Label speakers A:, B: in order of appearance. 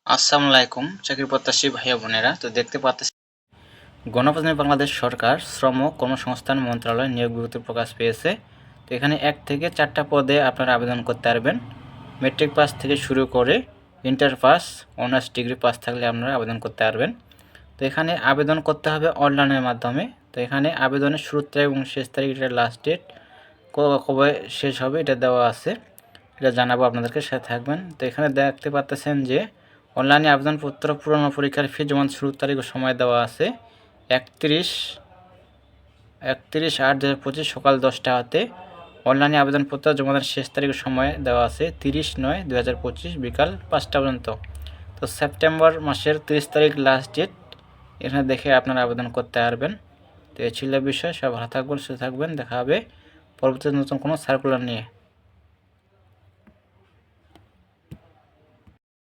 A: আসসালামু আলাইকুম চাকরি প্রত্যাশী ভাইয়া বোনেরা। তো দেখতে পাচ্ছেন গণপ্রজাতন্ত্রী বাংলাদেশ সরকার শ্রম কর্মসংস্থান মন্ত্রণালয় নিয়োগ বিজ্ঞপ্তি প্রকাশ পেয়েছে। তো এখানে 1 থেকে 4টা পদে আপনারা আবেদন করতে পারবেন। মেট্রিক পাস থেকে শুরু করে inter pass, honours degree pass থাকলে আপনারা আবেদন করতে পারবেন। তো এখানে আবেদন করতে হবে অনলাইনের মাধ্যমে। তো এখানে আবেদনের শুরু তারিখ এবং শেষ তারিখ, এটা লাস্ট ডেট কবে শেষ হবে এটা দেওয়া আছে, এটা জানাবো আপনাদেরকে, সাথে থাকবেন। তো এখানে দেখতে পাচ্ছেন যে অনলাইনে আবেদনপত্র পূরণ ও পরীক্ষার ফি জমার শুরুর তারিখ ও সময় দেওয়া আছে 31/8/2025 সকাল 10টা হতে। অনলাইনে আবেদনপত্র জমার শেষ তারিখ ও সময় দেওয়া আছে 30/9/2025 বিকাল 5টা পর্যন্ত। তো সেপ্টেম্বর মাসের 30 তারিখ লাস্ট ডেট, এখানে দেখে আপনারা আবেদন করতে পারবেন। তো এই ছিল বিষয়। সব ভালো থাকবেন, সুস্থ থাকবেন। দেখা হবে পরবর্তী নতুন কোনো সার্কুলার নিয়ে।